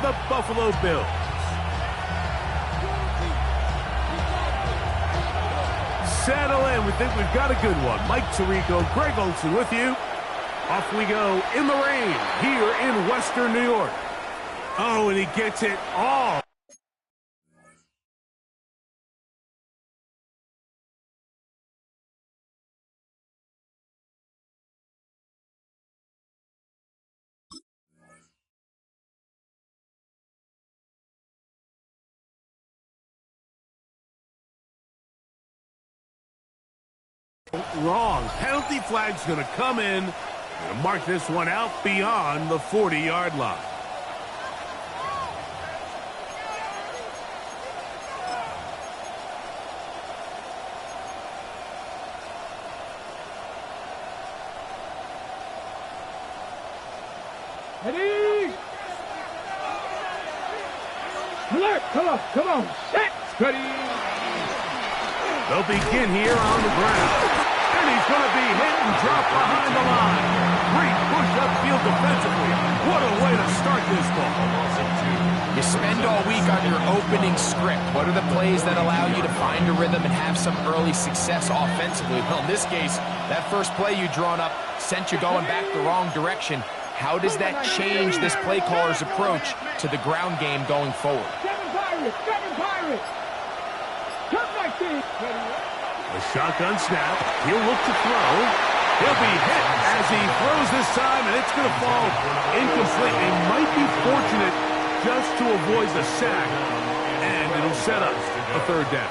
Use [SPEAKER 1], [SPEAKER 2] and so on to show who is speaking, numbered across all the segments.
[SPEAKER 1] the Buffalo Bills. Settle in. We think we've got a good one. Mike Tirico, Greg Olsen with you. Off we go in the rain here in Western New York. Oh, and he gets it all. Wrong. Penalty flag's going to come in. Going to mark this one out beyond the 40-yard line.
[SPEAKER 2] Ready? Alert! Come on! Set! Ready!
[SPEAKER 1] They'll begin here on the ground. And he's going to be hit and dropped behind the line. Great push upfield defensively. What a way to start this ball.
[SPEAKER 3] You spend all week on your opening script. What are the plays that allow you to find a rhythm and have some early success offensively? Well, in this case, that first play you drawn up sent you going back the wrong direction. How does that change this play caller's approach to the ground game going forward?
[SPEAKER 2] Seven Pirates! Come back in!
[SPEAKER 1] A shotgun snap. He'll look to throw. He'll be hit as he throws this time, and it's going to fall incomplete. They might be fortunate just to avoid the sack, and it'll set up a third down.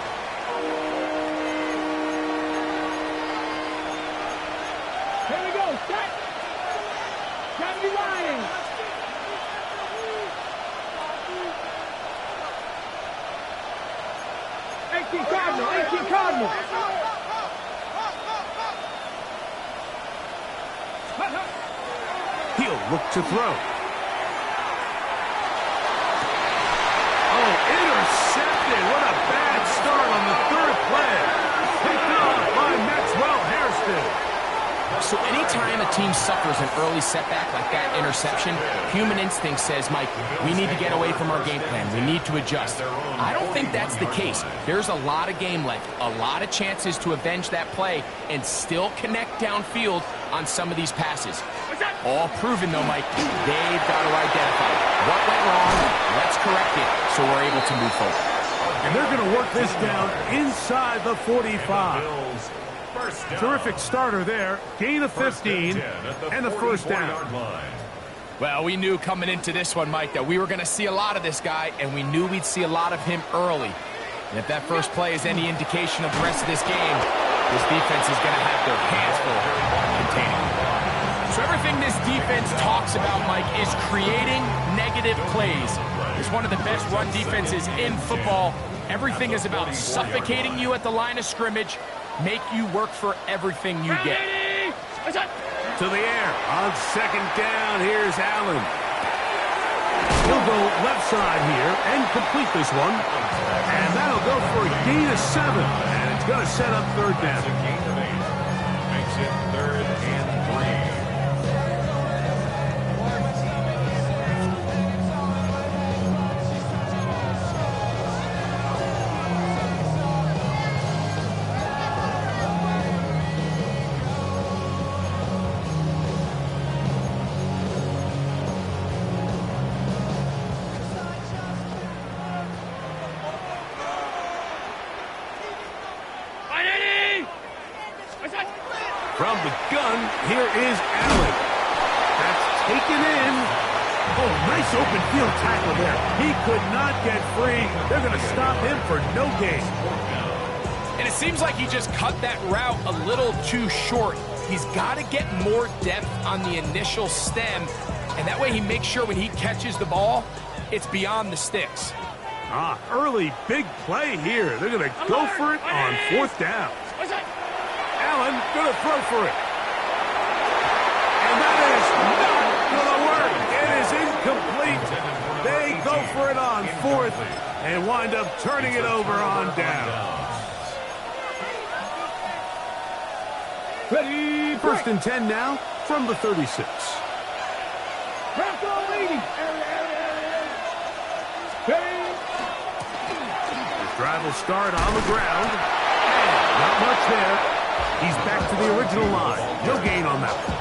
[SPEAKER 2] Here we go, set! Got me lying! Cardinal!
[SPEAKER 1] He'll look to throw. Oh, intercepted. What a bad start on the third play. Picked off by Maxwell Hairston.
[SPEAKER 3] So anytime a team suffers an early setback like that interception, human instinct says, Mike, we need to get away from our game plan. We need to adjust. I don't think that's the case. There's a lot of game left, a lot of chances to avenge that play and still connect downfield on some of these passes. All proven, though, Mike. They've got to identify what went wrong, let's correct it, so we're able to move forward.
[SPEAKER 1] And they're going to work this down inside the 45. Terrific starter there. Gain of 15 and a first down.
[SPEAKER 3] Well, we knew coming into this one, Mike, that we were going to see a lot of this guy, and we knew we'd see a lot of him early. And if that first play is any indication of the rest of this game, this defense is going to have their hands full containing him. So everything this defense talks about, Mike, is creating negative plays. It's one of the best run defenses in football. Everything is about suffocating you at the line of scrimmage, make you work for everything you get.
[SPEAKER 1] To the air on second down. Here's Allen. He'll go left side here and complete this one. And that'll go for a gain of 7. And it's going to set up third down.
[SPEAKER 4] Makes it 3rd and 3.
[SPEAKER 1] From the gun, here is Allen. That's taken in. Oh, nice open field tackle there. He could not get free. They're going to stop him for no gain.
[SPEAKER 3] And it seems like he just cut that route a little too short. He's got to get more depth on the initial stem, and that way he makes sure when he catches the ball, it's beyond the sticks.
[SPEAKER 1] Early big play here. They're going to go for it on fourth down. Allen going to throw for it. And that is not going to work. It is incomplete. They go for it on fourth and wind up turning it over on down.
[SPEAKER 2] Ready,
[SPEAKER 1] First and 10 now from the 36. will start on the ground. And not much there. He's back to the original line. No gain on that one.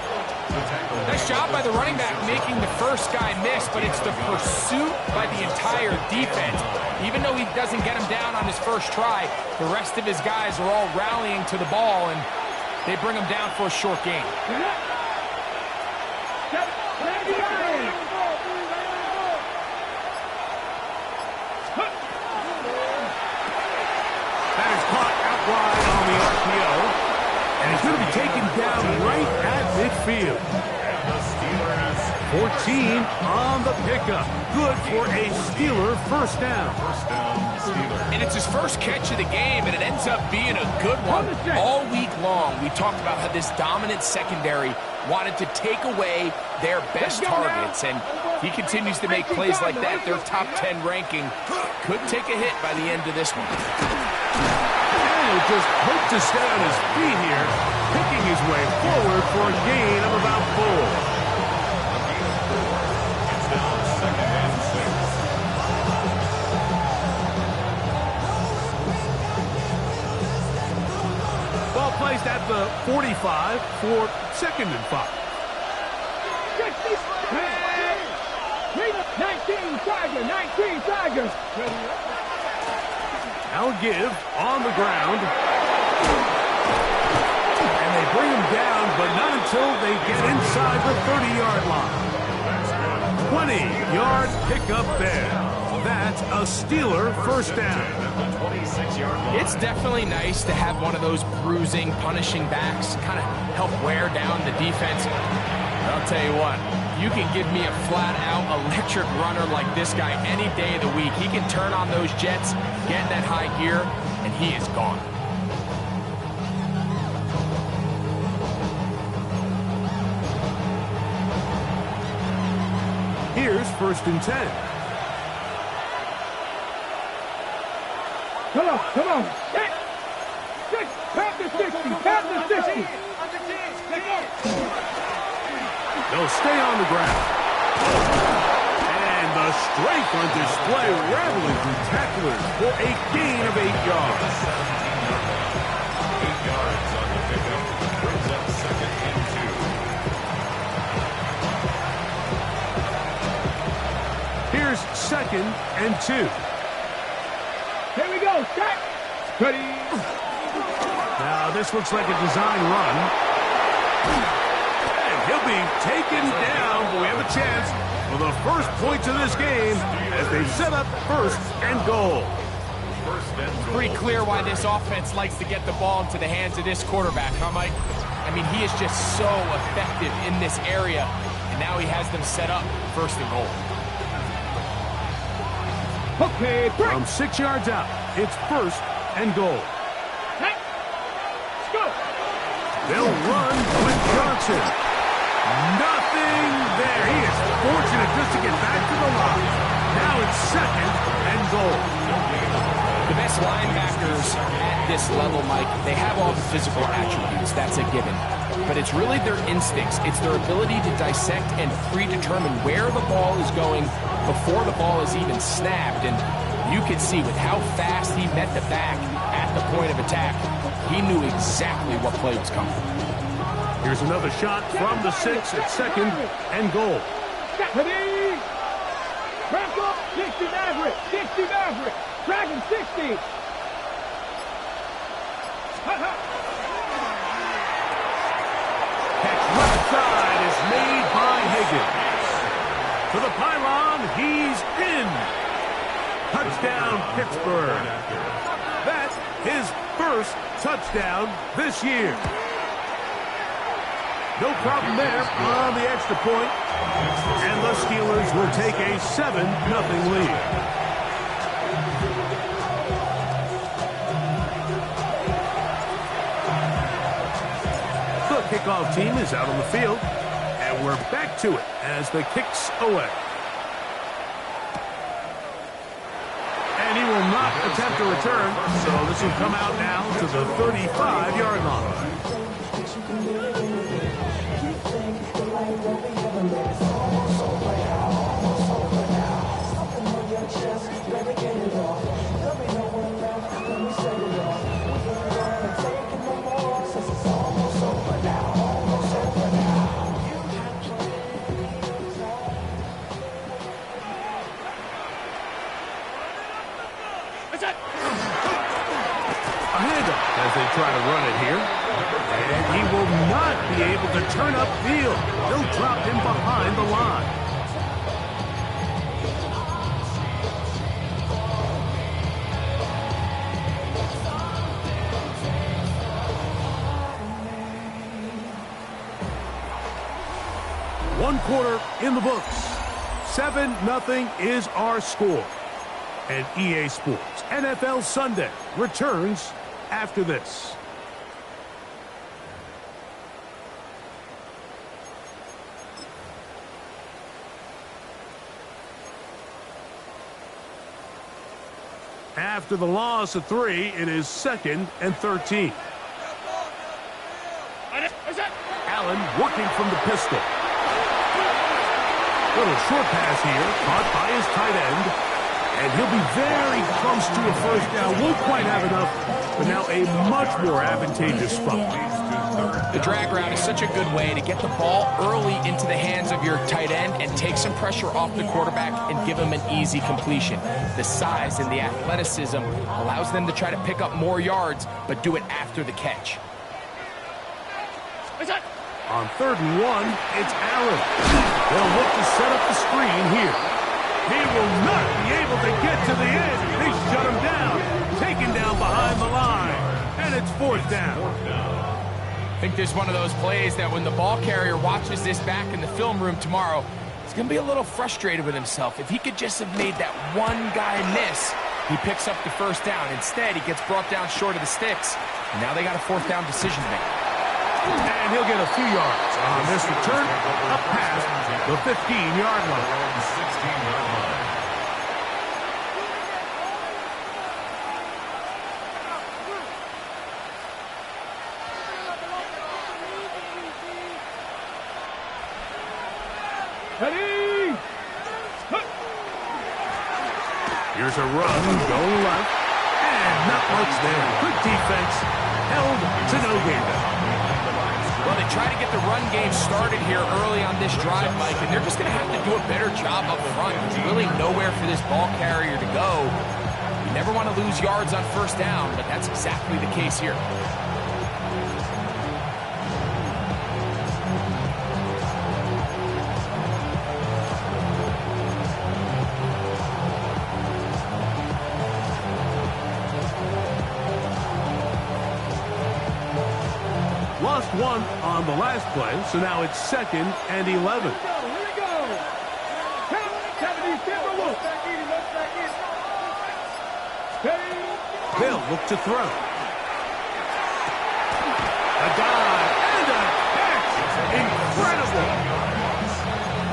[SPEAKER 3] Nice job by the running back making the first guy miss, but it's the pursuit by the entire defense. Even though he doesn't get him down on his first try, the rest of his guys are all rallying to the ball, and they bring him down for a short gain.
[SPEAKER 1] That is caught out wide on the RPO, and he's going to be taken down right at midfield. 14 on the pickup. Good for a Steeler first down.
[SPEAKER 3] And it's his first catch of the game, and it ends up being a good one. All week long, we talked about how this dominant secondary wanted to take away their best targets, and he continues to make plays like that. Their top 10 ranking could take a hit by the end of this one.
[SPEAKER 1] And just hope to stay on his feet here, picking his way forward for a gain of about 4. Placed at the 45 for 2nd and 5.
[SPEAKER 2] 19 Tigers.
[SPEAKER 1] Now give on the ground. And they bring him down, but not until they get inside the 30-yard line. 20-yard pickup there. That's a Steeler first down.
[SPEAKER 3] It's definitely nice to have one of those bruising, punishing backs kind of help wear down the defense. I'll tell you what, you can give me a flat-out electric runner like this guy any day of the week. He can turn on those jets, get in that high gear, and he is gone.
[SPEAKER 1] Here's 1st and 10.
[SPEAKER 2] Come on. Tap the 60.
[SPEAKER 1] They'll stay on the ground. And the strength on display, rattling through tacklers for a gain of 8 yards.
[SPEAKER 4] 8 yards on the pickup. Brings up 2nd and 2.
[SPEAKER 1] Here's 2nd and 2.
[SPEAKER 2] Here we go. Set. Ready.
[SPEAKER 1] Now this looks like a design run. And he'll be taken down, but we have a chance for the first points of this game as they set up 1st and goal.
[SPEAKER 3] Pretty clear why this offense likes to get the ball into the hands of this quarterback, huh, Mike? I mean, he is just so effective in this area, and now he has them set up 1st and goal.
[SPEAKER 2] Okay, break.
[SPEAKER 1] From 6 yards out, it's 1st and goal.
[SPEAKER 2] Let's go.
[SPEAKER 1] They'll run with Johnson. Nothing there. He is fortunate just to get back to the line. Now it's 2nd and goal.
[SPEAKER 3] The best linebackers at this level, Mike, they have all the physical attributes. That's a given. But it's really their instincts. It's their ability to dissect and predetermine where the ball is going before the ball is even snapped. And you could see with how fast he met the back at the point of attack, he knew exactly what play was coming.
[SPEAKER 1] Here's another shot from the 6 at 2nd and goal.
[SPEAKER 2] Ready. Back up. 60 Maverick. Dragon 60.
[SPEAKER 1] Catch left side is made by Higgins. To the pylon, he's in. Touchdown, Pittsburgh. That's his 1st touchdown this year. No problem there on the extra point. And the Steelers will take a 7-0 lead. The kickoff team is out on the field, and we're back to it as the kick's away. And he will not attempt a return, so this will come out now to the 35-yard line. A handoff as they try to run it here. And he will not be able to turn upfield. They'll drop him behind the line. One quarter in the books. 7-0 is our score. And EA Sports NFL Sunday returns after this. After the loss of 3, it is 2nd and 13. Allen working from the pistol. Little short pass here, caught by his tight end. And he'll be very close to a first down. Won't quite have enough, but now a much more advantageous spot.
[SPEAKER 3] The drag route is such a good way to get the ball early into the hands of your tight end and take some pressure off the quarterback and give him an easy completion. The size and the athleticism allows them to try to pick up more yards, but do it after the catch.
[SPEAKER 1] On 3rd and 1, it's Allen. They'll look to set up the screen here. He will not be able to get to the edge. They shut him down. Taken down behind the line. And it's 4th down.
[SPEAKER 3] I think there's one of those plays that when the ball carrier watches this back in the film room tomorrow, he's going to be a little frustrated with himself. If he could just have made that one guy miss, he picks up the first down. Instead, he gets brought down short of the sticks. And now they got a 4th down decision to make.
[SPEAKER 1] And he'll get a few yards on this return up past the 15-yard line.
[SPEAKER 4] 16-yard line.
[SPEAKER 2] Ready?
[SPEAKER 1] Here's a run, go left, and not much there. Good defense, held to no gain.
[SPEAKER 3] Well, they try to get the run game started here early on this drive, Mike, and they're just going to have to do a better job up front. There's really nowhere for this ball carrier to go. You never want to lose yards on first down, but that's exactly the case here.
[SPEAKER 1] Lost 1 on the last play, so now it's 2nd and 11.
[SPEAKER 2] Here we go.
[SPEAKER 1] They'll look to throw. A dive and a catch. Incredible.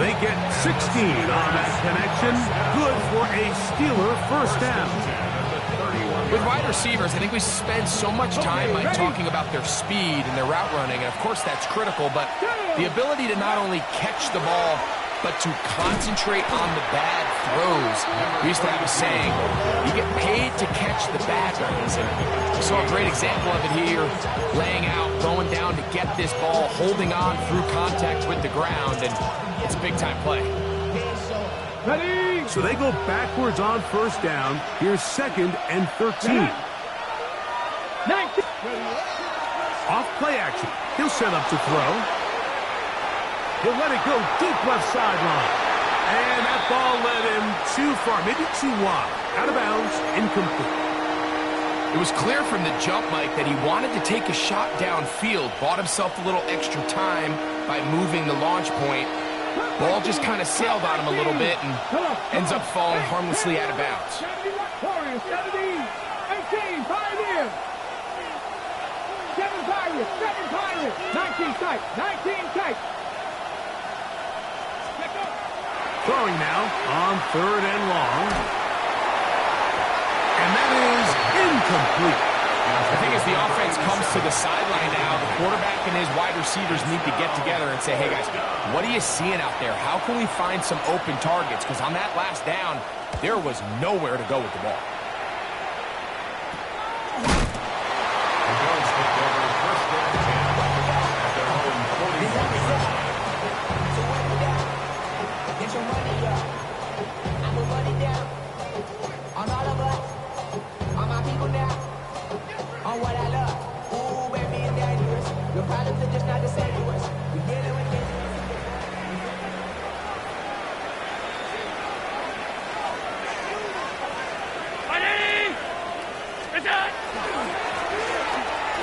[SPEAKER 1] They get 16 on that connection. Good for a Steeler first down.
[SPEAKER 3] With wide receivers, I think we spend so much time talking about their speed and their route running, and of course that's critical, but the ability to not only catch the ball, but to concentrate on the bad throws. We used to have a saying, you get paid to catch the bad ones, and we saw a great example of it here, laying out, going down to get this ball, holding on through contact with the ground, and it's a big-time play.
[SPEAKER 2] Ready?
[SPEAKER 1] So they go backwards on first down. Here's 2nd and 13.
[SPEAKER 2] 19.
[SPEAKER 1] Off play action. He'll set up to throw. He'll let it go deep left sideline. And that ball led him too far, maybe too wide. Out of bounds, incomplete.
[SPEAKER 3] It was clear from the jump, Mike, that he wanted to take a shot downfield, bought himself a little extra time by moving the launch point. Ball just kind of sailed on him a little bit and ends up falling harmlessly out of bounds.
[SPEAKER 2] 70, 18, Pioneer. 7 Pirates, 7 Pirates. 19 tight, 19 tight.
[SPEAKER 1] Throwing now on 3rd and long. And that is incomplete.
[SPEAKER 3] I think as the offense comes to the sideline now, the quarterback and his wide receivers need to get together and say, hey guys, what are you seeing out there? How can we find some open targets? Because on that last down, there was nowhere to go with the ball.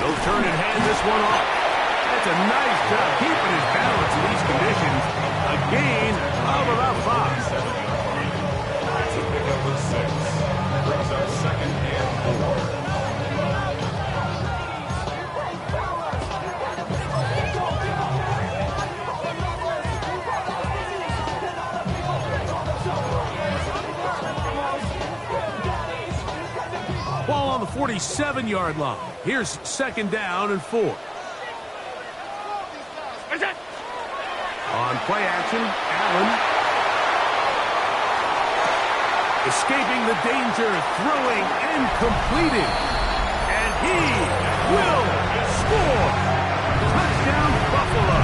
[SPEAKER 1] He'll turn and hand this one off. That's a nice job keeping his balance in these conditions. A gain of about 5.
[SPEAKER 4] That's a pickup of 6. Brings up second and 4.
[SPEAKER 1] Ball on the 47-yard line. Here's second down and 4. On play action, Allen. Escaping the danger, throwing and completing. And he will score. Touchdown, Buffalo.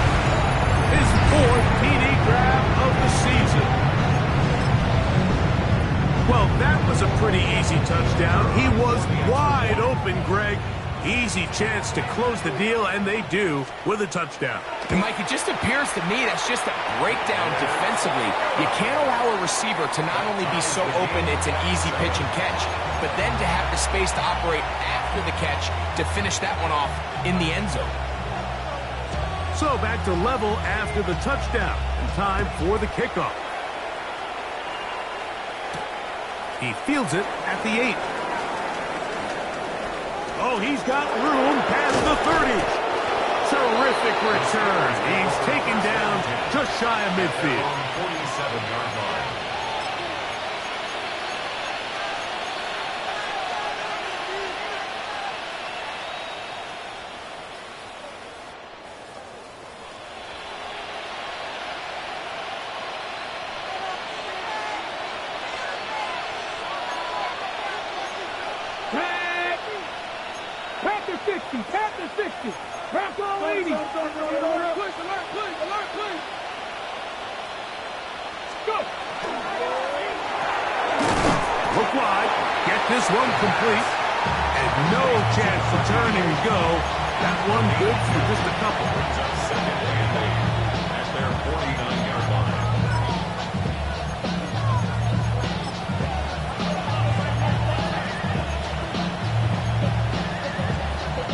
[SPEAKER 1] His 4th TD grab of the season. Well, that was a pretty easy touchdown. He was wide open, Greg. Easy chance to close the deal, and they do with a touchdown.
[SPEAKER 3] And Mike, it just appears to me that's just a breakdown defensively. You can't allow a receiver to not only be so open it's an easy pitch and catch, but then to have the space to operate after the catch to finish that one off in the end zone.
[SPEAKER 1] So back to level after the touchdown, and time for the kickoff. He fields it at the 8. Oh, he's got room past the 30. Terrific return. He's taken down just shy of midfield.
[SPEAKER 4] 47-yard line.
[SPEAKER 2] Panther 60, Panther 60. Bronco 80. Alert, please, alert, please. Go.
[SPEAKER 1] Look wide. Get this one complete. And no chance to turn and go. That one good for just a couple.
[SPEAKER 4] Second and 8 at their 49-yard line.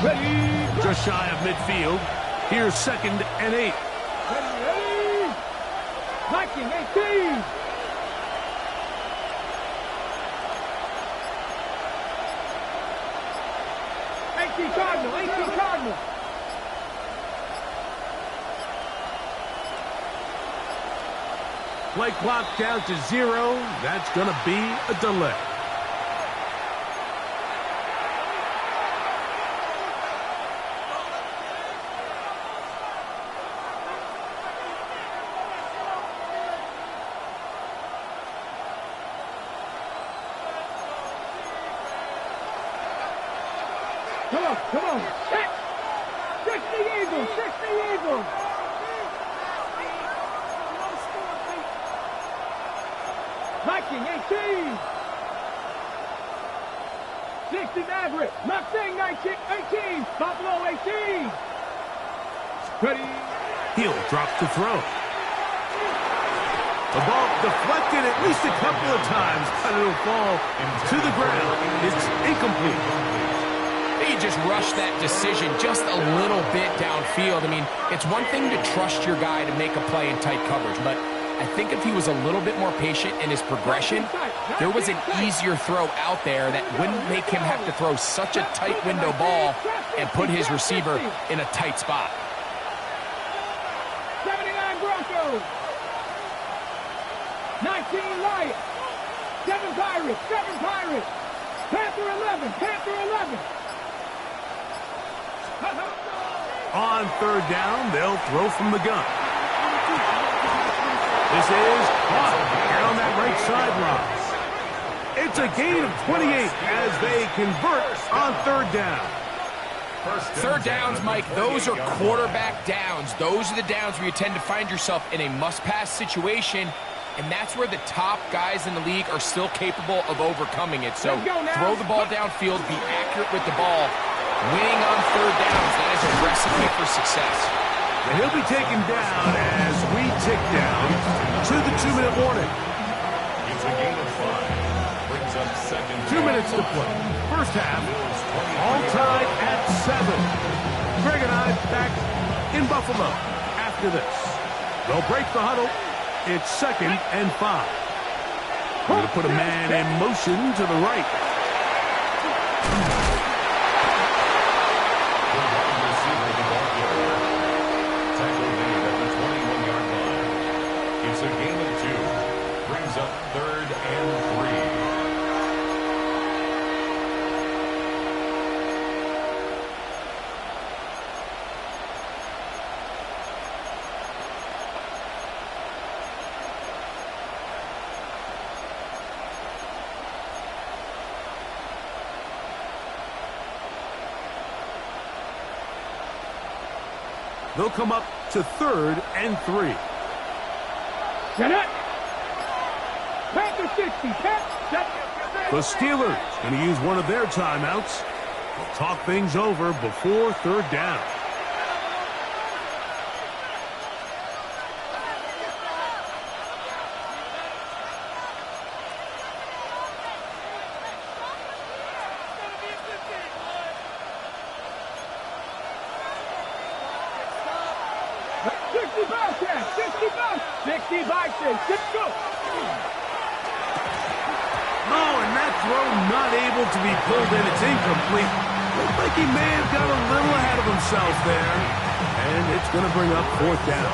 [SPEAKER 2] Ready.
[SPEAKER 1] Just shy of midfield. Here's second and 8.
[SPEAKER 2] Ready. Viking 18. Cardinal.
[SPEAKER 1] Play clock down to 0. That's going to be a delay.
[SPEAKER 2] Come on. Set. 60 Eagles. Viking 18. 60 Maverick. Mustang 18. Buffalo 18. Ready.
[SPEAKER 1] He'll drop to throw. The ball deflected at least a couple of times, but it'll fall to the ground. It's incomplete.
[SPEAKER 3] He just rushed that decision just a little bit downfield. I mean, it's one thing to trust your guy to make a play in tight coverage, but I think if he was a little bit more patient in his progression, there was an easier throw out there that wouldn't make him have to throw such a tight window ball and put his receiver in a tight spot.
[SPEAKER 2] 79 Broncos. 19 Lions. 7 Pirates. Panther 11.
[SPEAKER 1] On third down, they'll throw from the gun. This is caught down that right sideline. It's a gain of 28 as they convert on third down.
[SPEAKER 3] Third downs, Mike, those are quarterback downs. Those are the downs where you tend to find yourself in a must-pass situation, and that's where the top guys in the league are still capable of overcoming it. So throw the ball downfield, be accurate with the ball. Winning on third downs, that is a recipe for success.
[SPEAKER 1] And he'll be taken down as we tick down to the 2-minute warning.
[SPEAKER 4] It's a gain of 5. Brings brings up second.
[SPEAKER 1] 2 minutes to play. First half, all tied at 7. Greg and I back in Buffalo after this. They'll break the huddle. It's 2nd and 5. We're going to put a man in motion to the right.
[SPEAKER 4] It's a game of 2. Brings up 3rd and 3.
[SPEAKER 1] They'll come up to 3rd and 3.
[SPEAKER 2] Set it. Pack the 60. Pack. Set.
[SPEAKER 1] The Steelers going to use one of their timeouts. They'll talk things over before 3rd down. Not able to be pulled in. It's incomplete. Looked like he may have got a little ahead of himself there. And it's going to bring up 4th down.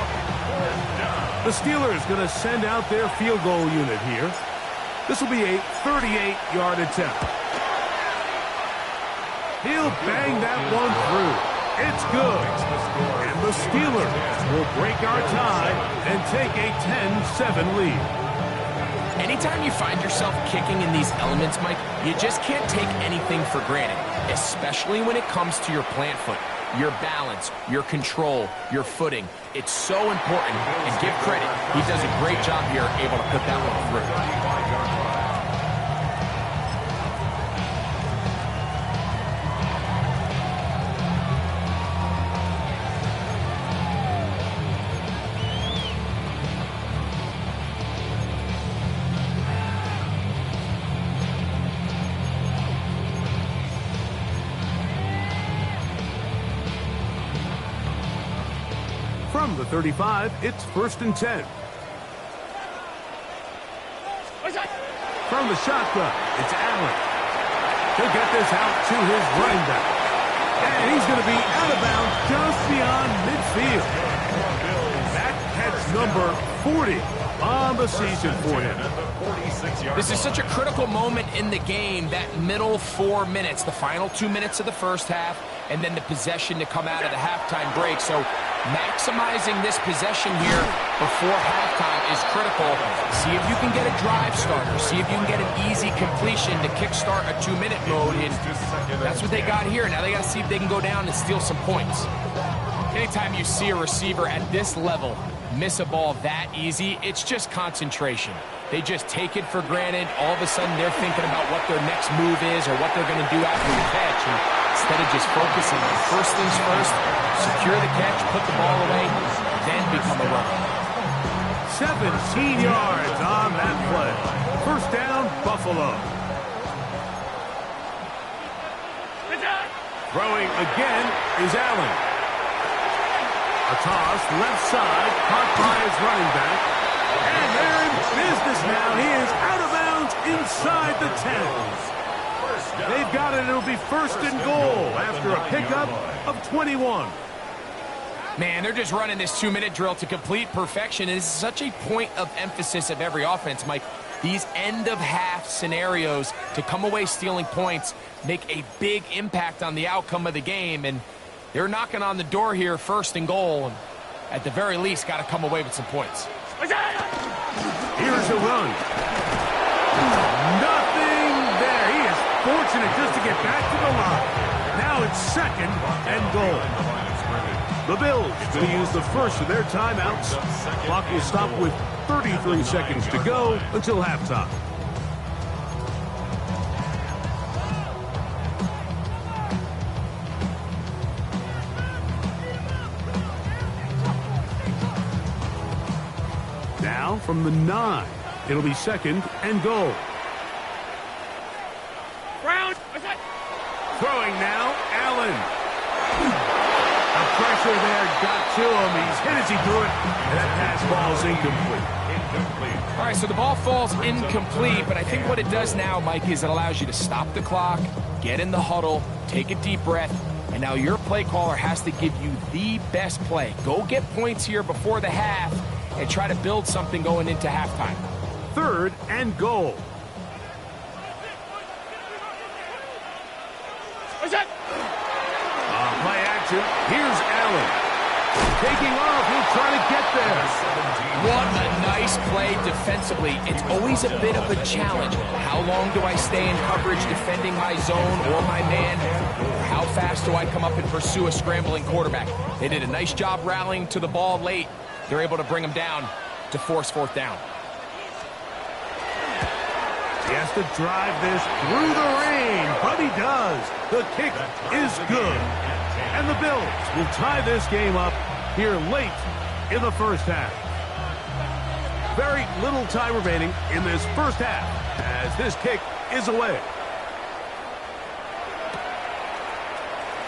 [SPEAKER 1] The Steelers going to send out their field goal unit here. This will be a 38-yard attempt. He'll bang that one through. It's good. And the Steelers will break our tie and take a 10-7 lead.
[SPEAKER 3] Anytime you find yourself kicking in these elements, Mike, you just can't take anything for granted, especially when it comes to your plant foot, your balance, your control, your footing. It's so important, and give credit. He does a great job here able to put that one through.
[SPEAKER 1] From the 35, it's 1st and 10. From the shotgun, it's Allen. He'll get this out to his running back. And he's going to be out of bounds just beyond midfield. That catch number 40 on the season for him.
[SPEAKER 3] This is such a critical moment in the game, that middle 4 minutes, the final 2 minutes of the first half, and then the possession to come out of the halftime break. So maximizing this possession here before halftime is critical. See if you can get a drive starter. See if you can get an easy completion to kickstart a 2-minute mode. And that's what they got here. Now they got to see if they can go down and steal some points. Anytime you see a receiver at this level miss a ball that easy, it's just concentration. They just take it for granted. All of a sudden, they're thinking about what their next move is or what they're going to do after the catch. And instead of just focusing on first things first, secure the catch, put the ball away, then become a runner.
[SPEAKER 1] 17 yards on that play. 1st down, Buffalo. Throwing again is Allen. A toss, left side, caught by his running back. And they're in business now. He is out of bounds inside the 10. They've got it. It'll be 1st and goal after a pickup of 21.
[SPEAKER 3] Man, they're just running this 2-minute drill to complete perfection. And this is such a point of emphasis of every offense, Mike. These end-of-half scenarios to come away stealing points make a big impact on the outcome of the game. And they're knocking on the door here, 1st and goal. And at the very least, got to come away with some points.
[SPEAKER 1] Here's a run. Nothing there. He is fortunate just to get back to the line. Now it's 2nd and goal. The Bills going to use the first of their timeouts. Clock will stop with 33 seconds to go until halftime. Now from the 9, it'll be 2nd and goal. Throwing now, Allen. The pressure there got to him. He's hit as he threw it, and that pass ball's incomplete.
[SPEAKER 3] All right, so the ball falls incomplete, but I think what it does now, Mike, is it allows you to stop the clock, get in the huddle, take a deep breath, and now your play caller has to give you the best play. Go get points here before the half and try to build something going into halftime.
[SPEAKER 1] 3rd and goal. Play action. Here's Allen. Taking off. He'll try to get there.
[SPEAKER 3] What a nice play defensively. It's always a bit of a challenge. How long do I stay in coverage defending my zone or my man? Or how fast do I come up and pursue a scrambling quarterback? They did a nice job rallying to the ball late. They're able to bring him down to force 4th down.
[SPEAKER 1] He has to drive this through the rain, but he does. The kick is good. And the Bills will tie this game up here late in the first half. Very little time remaining in this first half as this kick is away.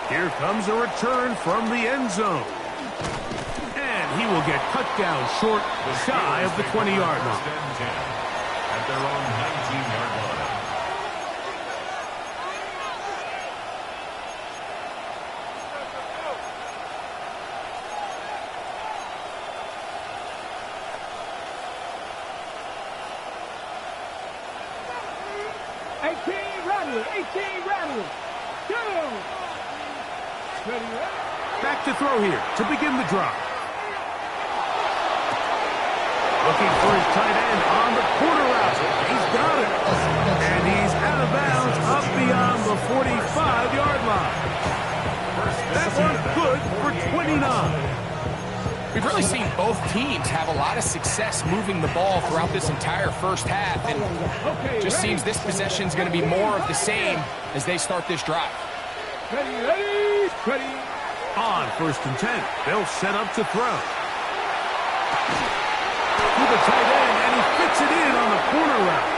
[SPEAKER 1] Here comes a return from the end zone. And he will get cut down short, shy of the 20-yard line.
[SPEAKER 4] At their own 19-yard line.
[SPEAKER 1] Back to throw here to begin the drive. Looking for his tight end on the corner route. He's got it. And he's out of bounds up beyond the 45-yard line. That one good for 29.
[SPEAKER 3] We've really seen both teams have a lot of success moving the ball throughout this entire first half. And it just seems this possession is going to be more of the same as they start this drive.
[SPEAKER 2] Ready.
[SPEAKER 1] On 1st and 10, they'll set up to throw. To the tight end, and he fits it in on the corner route.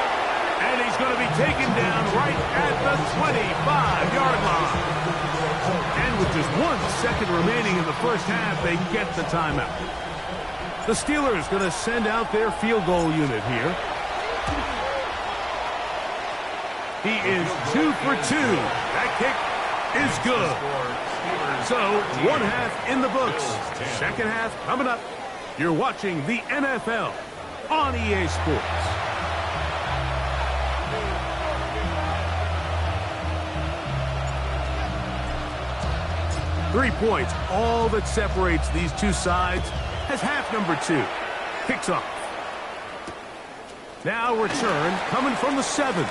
[SPEAKER 1] And he's going to be taken down right at the 25-yard line. And with just 1 second remaining in the first half, they get the timeout. The Steelers going to send out their field goal unit here. He is 2 for 2. That kick is good. So, 1 half in the books. Second half coming up. You're watching the NFL on EA Sports. Three points, all that separates these two sides as half number 2 kicks off. Now return coming from the 7.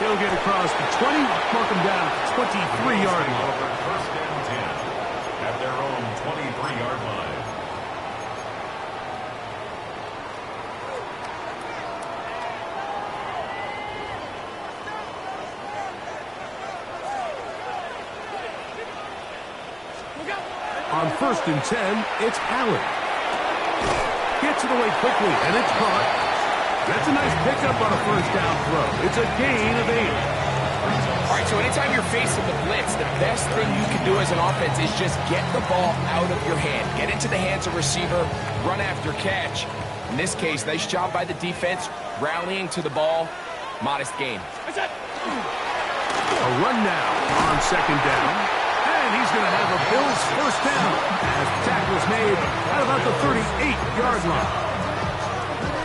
[SPEAKER 1] He'll get across the 20, mark him down at the 23-yard line.
[SPEAKER 4] First and 10 at their own 23-yard line.
[SPEAKER 1] On 1st and 10, it's Allen. Gets it away quickly, and it's caught. That's a nice pickup on a first down throw. It's a gain of 8.
[SPEAKER 3] All right, so anytime you're facing the blitz, the best thing you can do as an offense is just get the ball out of your hand. Get into the hands of receiver, run after catch. In this case, nice job by the defense, rallying to the ball. Modest gain.
[SPEAKER 1] A run now on 2nd down. And he's going to have a Bills first down as the tackle is made at about the 38-yard line.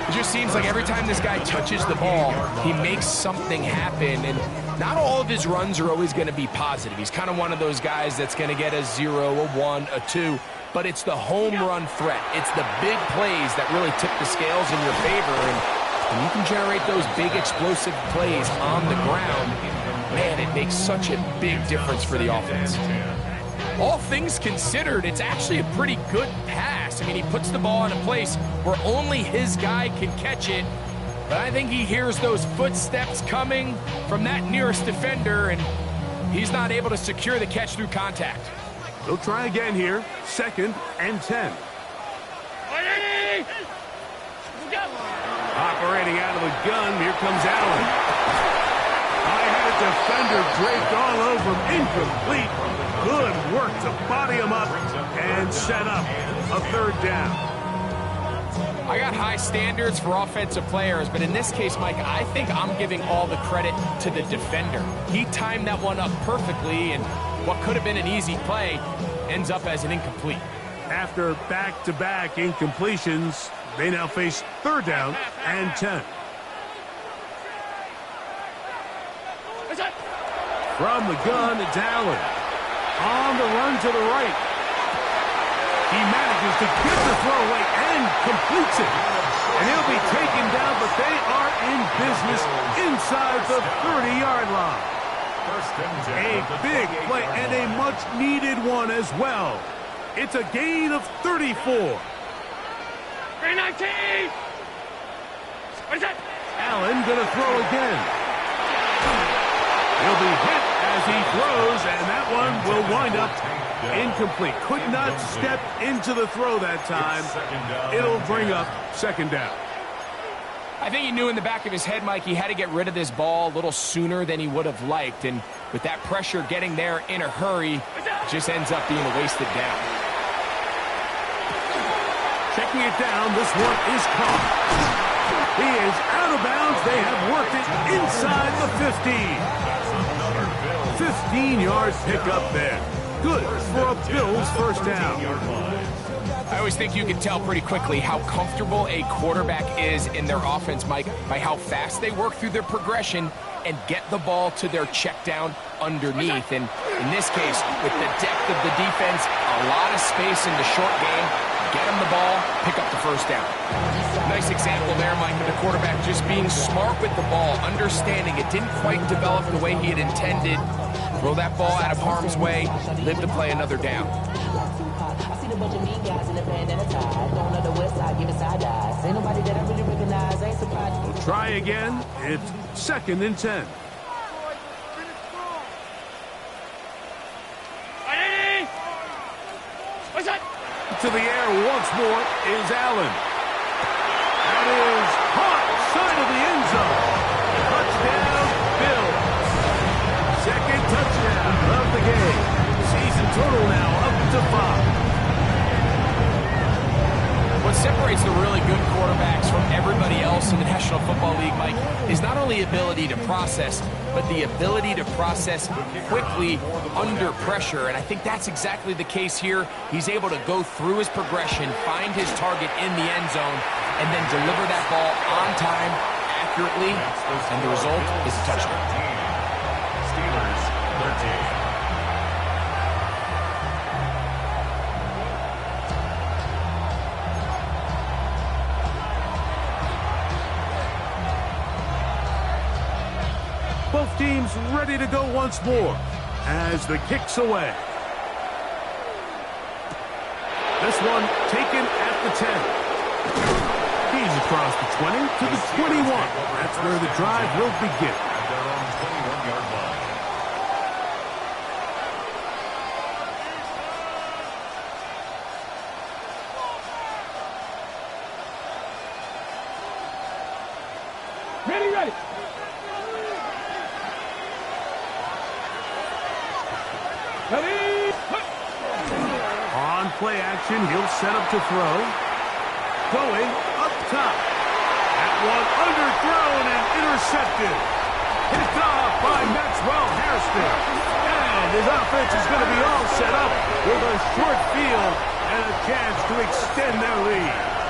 [SPEAKER 3] It just seems like every time this guy touches the ball, he makes something happen. And not all of his runs are always going to be positive. He's kind of one of those guys that's going to get a 0, a 1, a 2. But it's the home run threat. It's the big plays that really tip the scales in your favor. And when you can generate those big explosive plays on the ground, man, it makes such a big difference for the offense. All things considered, it's actually a pretty good pass. I mean, he puts the ball in a place where only his guy can catch it. But I think he hears those footsteps coming from that nearest defender, and he's not able to secure the catch through contact.
[SPEAKER 1] They'll try again here. 2nd and 10. Operating out of the gun. Here comes Allen. I had a defender draped all over him. Incomplete. Good work to body him up and set up a third down.
[SPEAKER 3] I got high standards for offensive players, but in this case, Mike, I think I'm giving all the credit to the defender. He timed that one up perfectly, and what could have been an easy play ends up as an incomplete.
[SPEAKER 1] After back-to-back incompletions, they now face third down and 10. From the gun, it's Allen. On the run to the right. He manages to get the throw away and completes it. And he'll be taken down, but they are in business inside the 30-yard line. A big play and a much-needed one as well. It's a gain of 34.
[SPEAKER 2] 319! What is that?
[SPEAKER 1] Allen going to throw again. He'll be hit as he throws, and that one will wind up incomplete. Could not step into the throw that time. It'll bring up second down.
[SPEAKER 3] I think he knew in the back of his head, Mike, he had to get rid of this ball a little sooner than he would have liked. And with that pressure getting there in a hurry, it just ends up being a wasted down.
[SPEAKER 1] Checking it down, this one is caught. He is out of bounds. They have worked it inside the 15. 15-yard pickup there. Good for a Bills first down.
[SPEAKER 3] I always think you can tell pretty quickly how comfortable a quarterback is in their offense, Mike, by how fast they work through their progression and get the ball to their check down underneath. And in this case, with the depth of the defense, a lot of space in the short game, get him the ball, pick up the first down. Nice example there, Mike, of the quarterback just being smart with the ball, understanding it didn't quite develop the way he had intended. Throw that ball out of harm's way, live to play another down.
[SPEAKER 1] We'll try again. It's second and 10. To the air once more is Allen. That is caught side of the end zone. Touchdown, Bills. Second touchdown of the game. Season total now up to 5.
[SPEAKER 3] What separates the really good quarterbacks from everybody else in the National Football League, Mike, is not only ability to process, but the ability to process quickly under pressure. And I think that's exactly the case here. He's able to go through his progression, find his target in the end zone, and then deliver that ball on time, accurately, and the result is a touchdown.
[SPEAKER 4] Steelers 13.
[SPEAKER 1] Both teams ready to go once more as the kick's away. This one taken at the 10. He's across the 20 to the 21. That's where the drive will begin.
[SPEAKER 4] At their own 21-yard line.
[SPEAKER 2] Ready. Ready.
[SPEAKER 1] On play action, he'll set up to throw. Going up top. That one underthrown and intercepted. Picked off by Maxwell Hairston. And his offense is going to be all set up with a short field and a chance to extend their lead.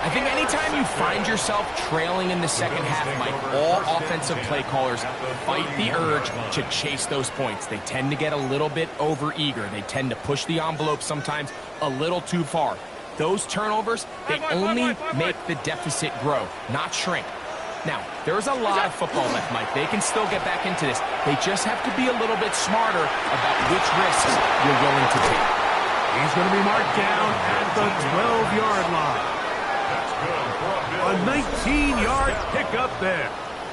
[SPEAKER 3] I think anytime you find yourself trailing in the second half, Mike, all offensive play callers fight the urge to chase those points. They tend to get a little bit overeager. They tend to push the envelope sometimes a little too far. Those turnovers, they only make the deficit grow, not shrink. Now, there's a lot of football left, Mike. They can still get back into this. They just have to be a little bit smarter about which risks you're willing to take.
[SPEAKER 1] He's going to be marked down at the 12-yard line. A 19-yard pickup there.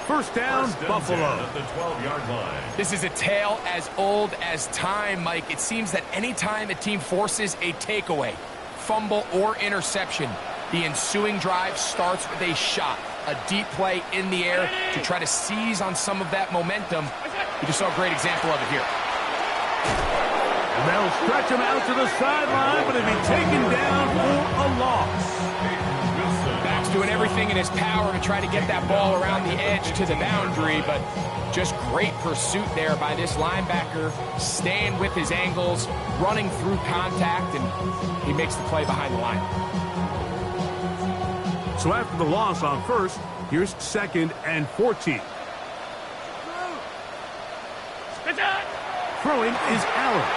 [SPEAKER 1] First down, Buffalo.
[SPEAKER 4] At the 12-yard line.
[SPEAKER 3] This is a tale as old as time, Mike. It seems that anytime a team forces a takeaway, fumble, or interception, the ensuing drive starts with a shot a deep play in the air to try to seize on some of that momentum. We just saw a great example of it here.
[SPEAKER 1] And they'll stretch him out to the sideline, but he'll be taken down for a loss.
[SPEAKER 3] Back's doing everything in his power to try to get that ball around the edge to the boundary, but just great pursuit there by this linebacker, staying with his angles, running through contact, and he makes the play behind the line.
[SPEAKER 1] So after the loss on first, here's 2nd and 14. Throwing is Allen.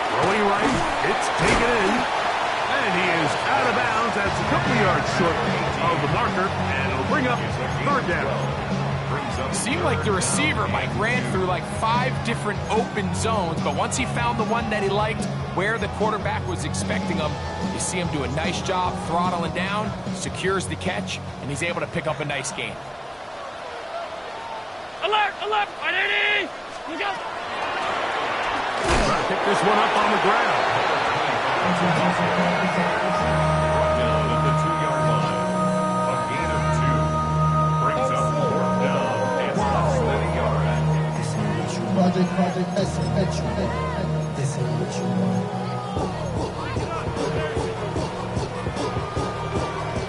[SPEAKER 1] Throwing right, it's taken in, and he is out of bounds. That's a couple yards short of the marker, and it'll bring up 3rd down.
[SPEAKER 3] It seemed like the receiver, Mike, ran through like 5 different open zones, but once he found the one that he liked, where the quarterback was expecting him, you see him do a nice job throttling down, secures the catch, and he's able to pick up a nice gain.
[SPEAKER 2] Alert! Alert! 180! Look out!
[SPEAKER 1] Try to pick this one up on the ground.
[SPEAKER 4] Down at the 2-yard line. A gain of 2. Brings up 4th down and less than a yard.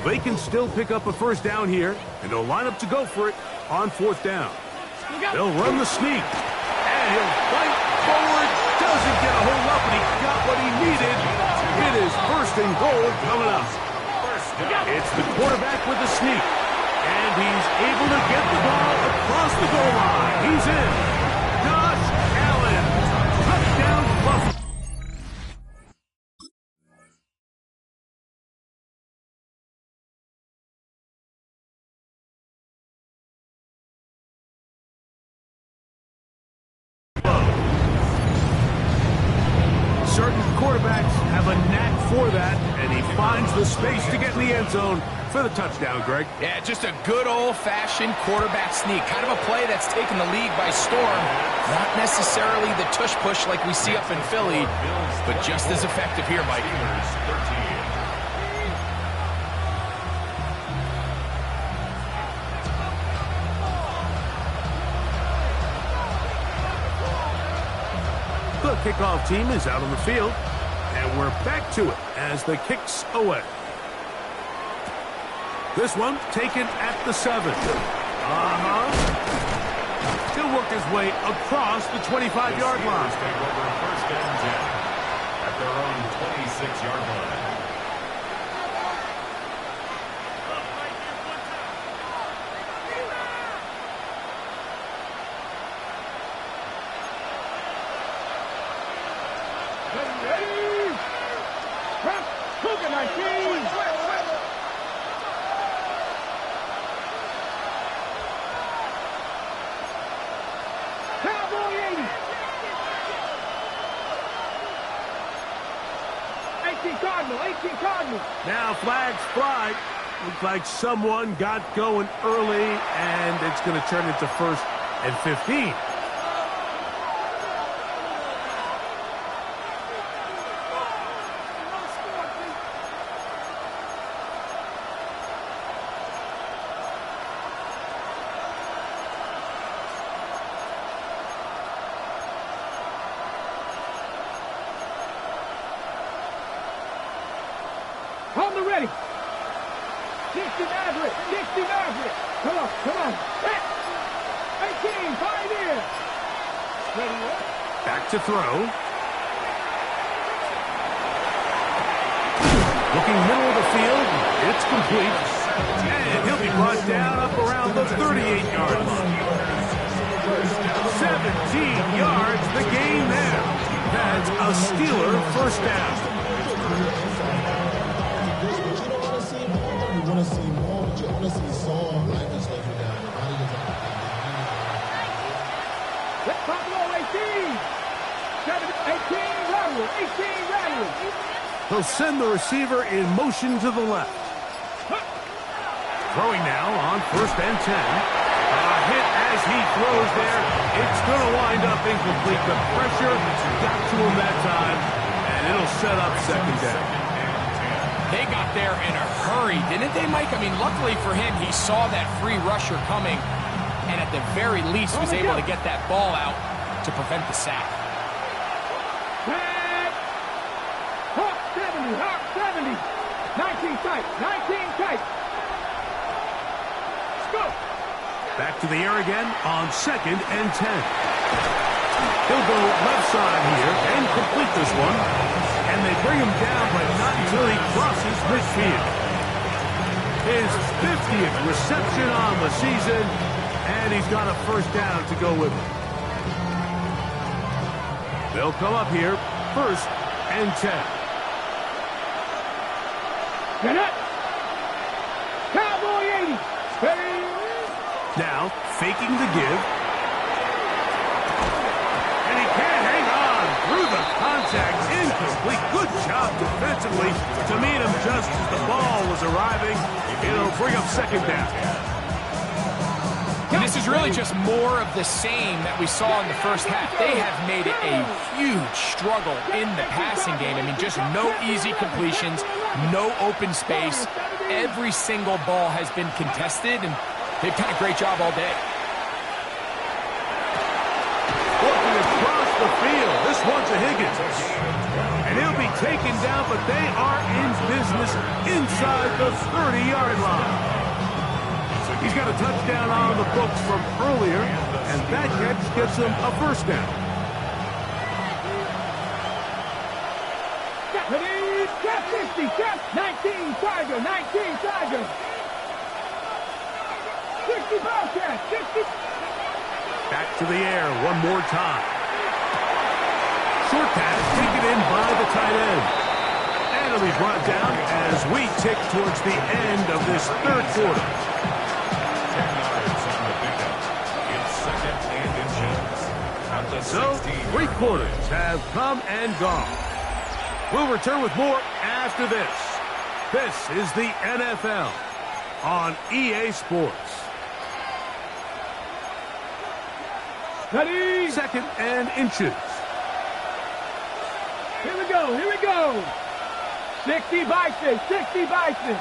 [SPEAKER 1] They can still pick up a 1st down here, and they'll line up to go for it on 4th down. They'll run the sneak, and he'll fight forward. Doesn't get a hold up, but he got what he needed. It is 1st and goal coming up. It's the quarterback with the sneak, and he's able to get the ball across the goal line. He's in. Josh Allen, touchdown Buffalo. Certain quarterbacks have a knack for that, and he finds the space to get in the end zone for the touchdown, Greg.
[SPEAKER 3] Yeah, just a good old-fashioned quarterback sneak. Kind of a play that's taken the league by storm. Not necessarily the tush-push like we see up in Philly, but just as effective here, Mike.
[SPEAKER 1] The kickoff team is out on the field, and we're back to it as the kick's away. This one taken at the 7. He'll work his way across the 25-yard line.
[SPEAKER 4] Take over 1st and 10 at their own 26-yard line.
[SPEAKER 1] Now flags fly. Looks like someone got going early, and it's going to turn into 1st and 15.
[SPEAKER 2] On the ready. 60 Maverick. 60 Maverick. Come on. Come on. 18. 5 in. Ready.
[SPEAKER 1] Back to throw. Looking middle of the field. It's complete. And he'll be brought down up around the 38-yard line. 17 yards, the gain there. That's a Steeler 1st down. He'll send the receiver in motion to the left. Throwing now on 1st and 10. A hit as he throws there. It's going to wind up incomplete. The pressure got to him that time, and it'll set up 2nd down.
[SPEAKER 3] They got there in a hurry, didn't they, Mike? I mean, luckily for him, he saw that free rusher coming, and at the very least was able to get that ball out to prevent the sack.
[SPEAKER 2] Hawk 70, Hawk 70. 19 tight, 19 tight. Let's go.
[SPEAKER 1] Back to the air again on 2nd and 10. He'll go left side here and complete this one. And they bring him down, but not until he crosses midfield. His 50th reception on the season, and he's got a first down to go with it. They'll come up here, 1st and 10.
[SPEAKER 2] Get up. Cowboy 80. Ready.
[SPEAKER 1] Now, faking the give. And he can't hang on through the contact. Incomplete. Good job defensively to meet him just as the ball was arriving. It'll bring up 2nd down.
[SPEAKER 3] And this is really just more of the same that we saw in the first half. They have made it a huge struggle in the passing game. I mean, just no easy completions, no open space. Every single ball has been contested, and they've done a great job all day.
[SPEAKER 1] Looking across the field. This one's a Higgins. And he'll be taken down, but they are in business inside the 30-yard line. He's got a touchdown on the books from earlier, and that catch gets him a first down.
[SPEAKER 2] Ready. Cap 50. Cap 19 Tiger. 19 Tiger. 60 Bobcat. 60.
[SPEAKER 1] Back to the air one more time. Short pass taken in by the tight end. And it'll be brought down as we tick towards the end of this 3rd quarter.
[SPEAKER 4] 10 yards on the pickup. It's 2nd and inches. At the
[SPEAKER 1] So,
[SPEAKER 4] 16.
[SPEAKER 1] 3 quarters have come and gone. We'll return with more after this. This is the NFL on EA Sports.
[SPEAKER 2] Ready.
[SPEAKER 1] 2nd and inches.
[SPEAKER 2] Here we go. Here we go. 60 Bison. 60 Bison.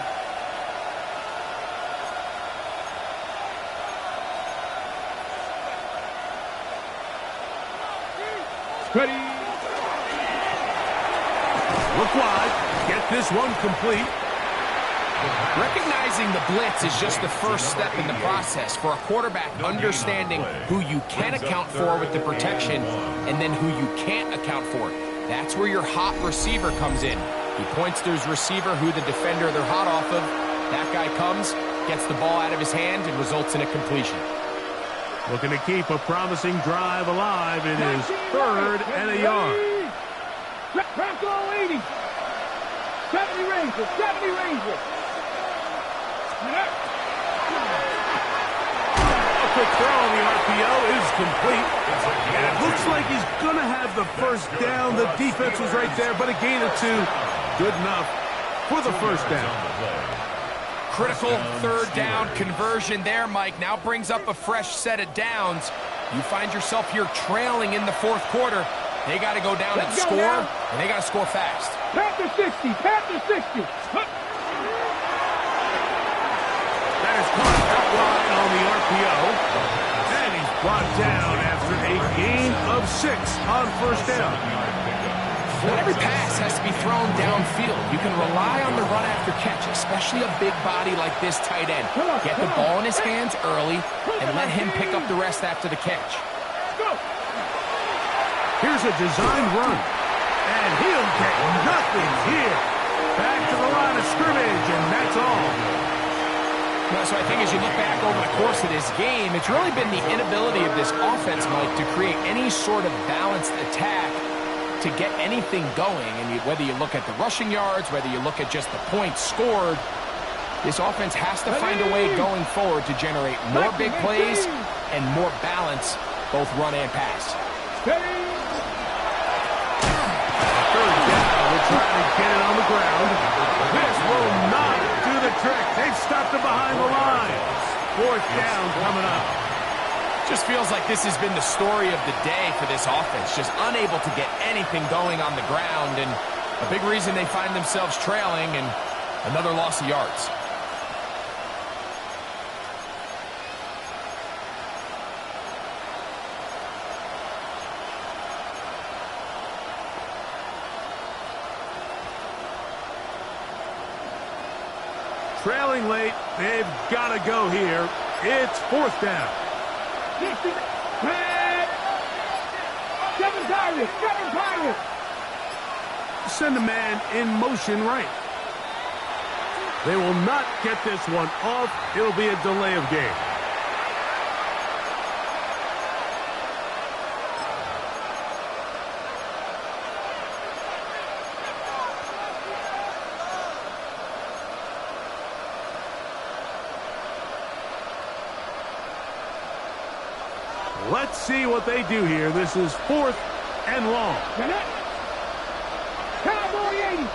[SPEAKER 2] Ready.
[SPEAKER 1] Look wide. Get this one complete.
[SPEAKER 3] Recognizing the blitz is just the first step in the process for a quarterback, understanding who you can account for with the protection and then who you can't account for. That's where your hot receiver comes in. He points to his receiver who the defender they're hot off of. That guy comes, gets the ball out of his hand, and results in a completion.
[SPEAKER 1] Looking to keep a promising drive alive. It is 3rd and a yard.
[SPEAKER 2] Bronco 80. 70 Rangers. 70 Rangers.
[SPEAKER 1] A quick throw on the RPO is complete. And it looks like he's going to have the first down. The defense was right there, but a gain of 2. Good enough for the first down.
[SPEAKER 3] Critical 3rd down conversion there, Mike. Now brings up a fresh set of downs. You find yourself here trailing in the 4th quarter. They got to go down and score, and they got to score fast.
[SPEAKER 2] Panther 60. Panther 60.
[SPEAKER 1] That is caught out wide on the RPO. And he's brought down after a gain of 6 on first down.
[SPEAKER 3] Not every pass has to be thrown downfield. You can rely on the run after catch, especially a big body like this tight end. Get the ball in his hands early and let him pick up the rest after the catch.
[SPEAKER 1] Here's a designed run. And he'll get nothing here. Back to the line of scrimmage, and that's all.
[SPEAKER 3] So I think as you look back over the course of this game, it's really been the inability of this offense, Mike, to create any sort of balanced attack to get anything going. And whether you look at the rushing yards, whether you look at just the points scored, this offense has to find a way going forward to generate more big plays and more balance, both run and pass.
[SPEAKER 1] Third down, we're trying to get it on the ground. This will not do the trick. They've stopped it behind the line. 4th down coming up.
[SPEAKER 3] Just feels like this has been the story of the day for this offense. Just unable to get anything going on the ground. And a big reason they find themselves trailing. And Another loss of yards.
[SPEAKER 1] Trailing late, they've got to go here. It's 4th down.
[SPEAKER 2] 7 Pirates.
[SPEAKER 1] Send a man in motion right. They will not get this one off. It'll be a delay of game. Let's see what they do here. This is 4th and long.
[SPEAKER 2] Cowboy 80.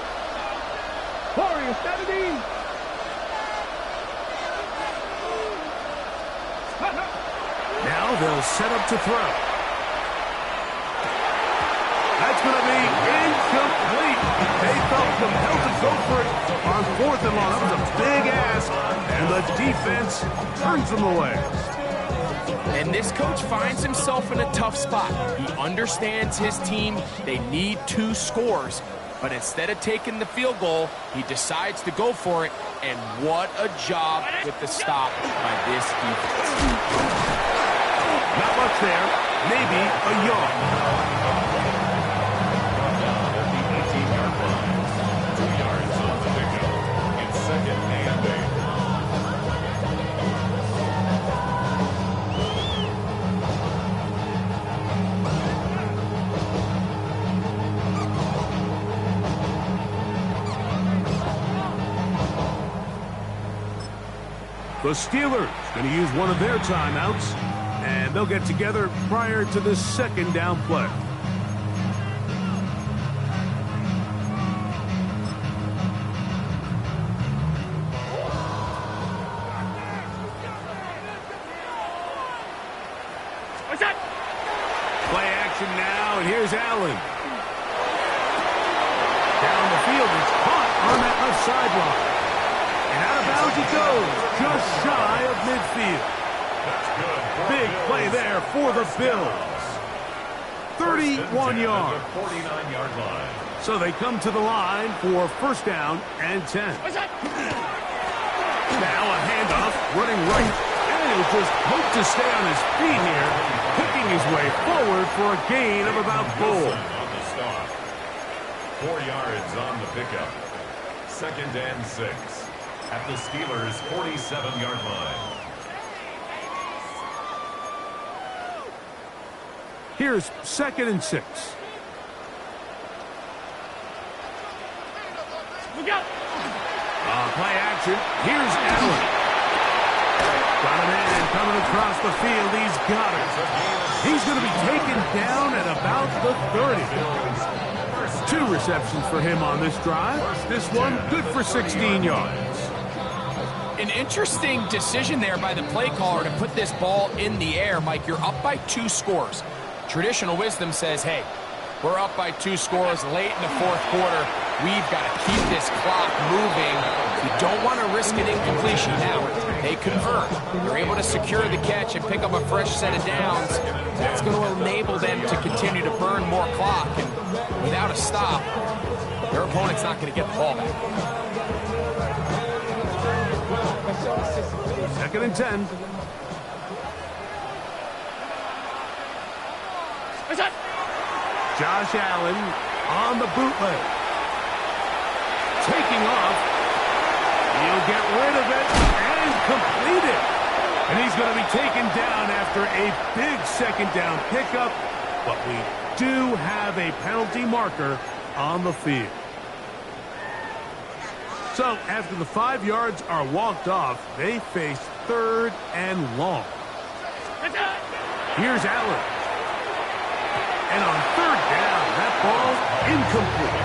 [SPEAKER 2] Warrior 17.
[SPEAKER 1] Now they'll set up to throw. That's going to be incomplete. They felt compelled to go for it on 4th and long. That was a big ask, and the defense turns them away.
[SPEAKER 3] And this coach finds himself in a tough spot. He understands his team. They need 2 scores. But instead of taking the field goal, he decides to go for it. And what a job with the stop by this defense.
[SPEAKER 1] Not much there. Maybe a yard.
[SPEAKER 4] Down at the 18-yard line. 2 yards on the pickup. It's 2nd and 8.
[SPEAKER 1] The Steelers going to use one of their timeouts, and they'll get together prior to the 2nd down play. Play action now, and here's Allen. Down the field, it's caught on that left sideline. And out of bounds he goes, just shy of midfield.
[SPEAKER 4] That's good.
[SPEAKER 1] Big play there for the Bills. 31 yards.
[SPEAKER 4] 49-yard line.
[SPEAKER 1] So they come to the line for 1st down and 10. Now a handoff, running right. And he'll just hope to stay on his feet here, picking his way forward for a gain of about 4.
[SPEAKER 4] On the stop. 4 yards on the pickup. 2nd and 6. At the Steelers' 47-yard line.
[SPEAKER 1] Here's 2nd and 6. Play action. Here's Allen. Got a man coming across the field. He's got it. He's going to be taken down at about the 30. 2 receptions for him on this drive. This one good for 16 yards.
[SPEAKER 3] An interesting decision there by the play caller to put this ball in the air. Mike, you're up by 2 scores. Traditional wisdom says, hey, we're up by 2 scores late in the 4th quarter. We've got to keep this clock moving. You don't want to risk an incompletion. Now, they convert. They're able to secure the catch and pick up a fresh set of downs. That's going to enable them to continue to burn more clock. And without a stop, their opponent's not going to get the ball back.
[SPEAKER 1] 2nd and 10. Josh Allen on the bootleg. Taking off. He'll get rid of it and complete it. And he's going to be taken down after a big 2nd down pickup. But we do have a penalty marker on the field. So after the 5 yards are walked off, they face 3rd and long. Here's Allen. And on 3rd down, that ball incomplete.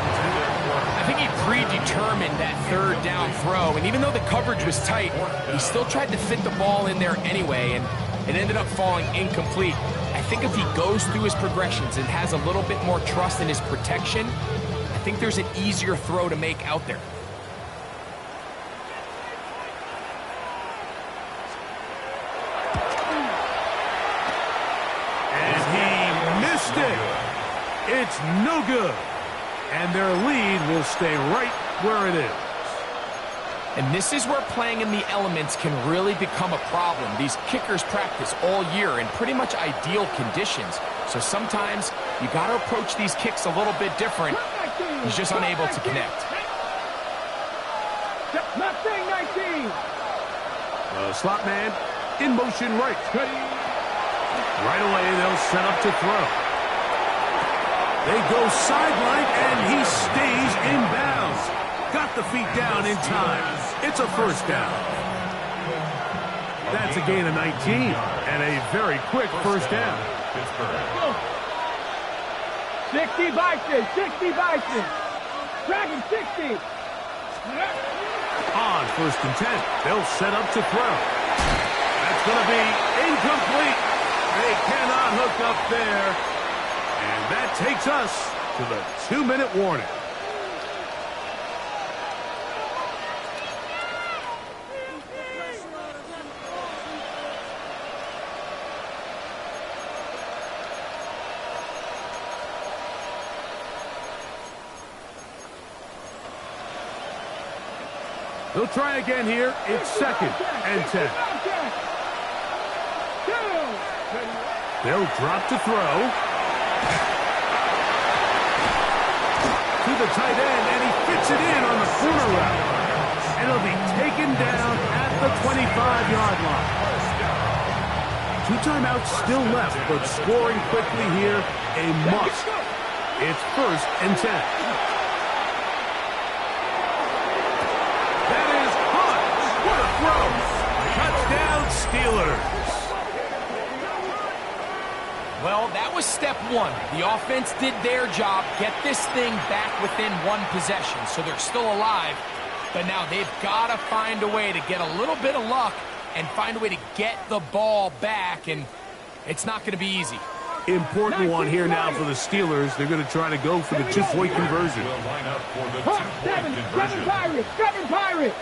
[SPEAKER 3] I think he predetermined that 3rd down throw, and even though the coverage was tight, he still tried to fit the ball in there anyway, and it ended up falling incomplete. I think if he goes through his progressions and has a little bit more trust in his protection, I think there's an easier throw to make out there.
[SPEAKER 1] It's no good. And their lead will stay right where it is.
[SPEAKER 3] And this is where playing in the elements can really become a problem. These kickers practice all year in pretty much ideal conditions. So sometimes you got to approach these kicks a little bit different. He's just unable to connect.
[SPEAKER 2] Nothing, 19.
[SPEAKER 1] Slot man in motion right. Right away, they'll set up to throw. They go sideline, and he stays in bounds. Got the feet down in time. It's a first down. That's a gain of 19 and a very quick first down.
[SPEAKER 2] 60 Bison, 60 Bison. Dragon 60.
[SPEAKER 1] On first and 10, they'll set up to throw. That's going to be incomplete. They cannot hook up there. And that takes us to the 2-minute warning. They'll try again here. It's 2nd and 10. They'll drop to throw. To the tight end, and he fits it in on the corner route. And it'll be taken down at the 25-yard line. 2 timeouts still left, but scoring quickly here, a must. It's 1st and 10. Touchdown, Steelers.
[SPEAKER 3] Well, that was step one. The offense did their job, get this thing back within 1 possession, so they're still alive. But now they've got to find a way to get a little bit of luck and find a way to get the ball back, and it's not going to be easy.
[SPEAKER 1] Important one here now for the Steelers. They're going to try to go for the 2-point conversion.
[SPEAKER 2] Seven Pirates.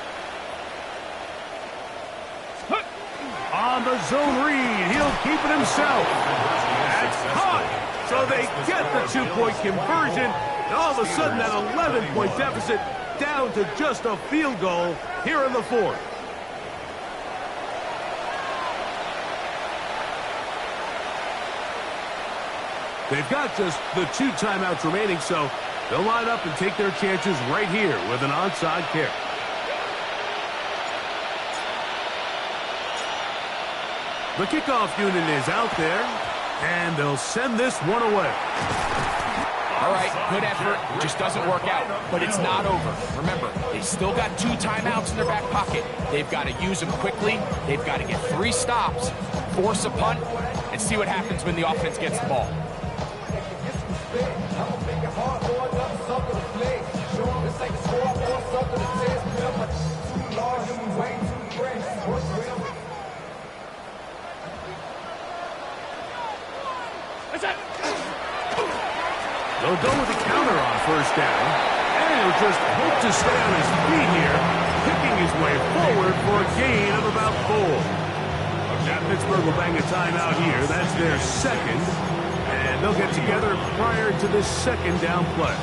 [SPEAKER 1] On the zone read, he'll keep it himself. That's caught. So they get the 2-point conversion. And all of a sudden, that 11-point deficit down to just a field goal here in the 4th. They've got just the 2 timeouts remaining, so they'll line up and take their chances right here with an onside kick. The kickoff unit is out there, and they'll send this one away.
[SPEAKER 3] All right, good effort. It just doesn't work out, but it's not over. Remember, they still got 2 timeouts in their back pocket. They've got to use them quickly. They've got to get 3 stops, force a punt, and see what happens when the offense gets the ball.
[SPEAKER 1] They'll go with the counter on first down, and he'll just hope to stay on his feet here, picking his way forward for a gain of about 4. Now Pittsburgh will bang a timeout here. That's their 2nd, and they'll get together prior to this 2nd down play.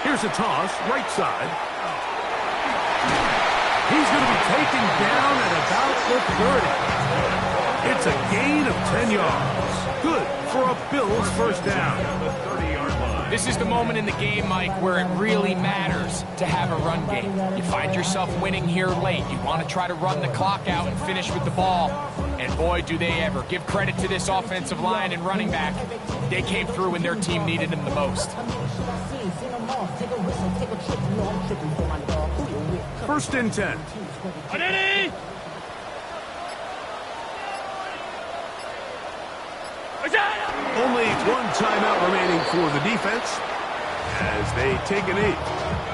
[SPEAKER 1] Here's a toss, right side. He's going to be taken down at about the 30. It's a gain of 10 yards. Good for a Bills first down.
[SPEAKER 3] This is the moment in the game, Mike, where it really matters to have a run game. You find yourself winning here late. You want to try to run the clock out and finish with the ball. And boy, do they ever. Give credit to this offensive line and running back. They came through when their team needed them the most.
[SPEAKER 1] 1st and 10. Only one timeout remaining for the defense as they take a knee.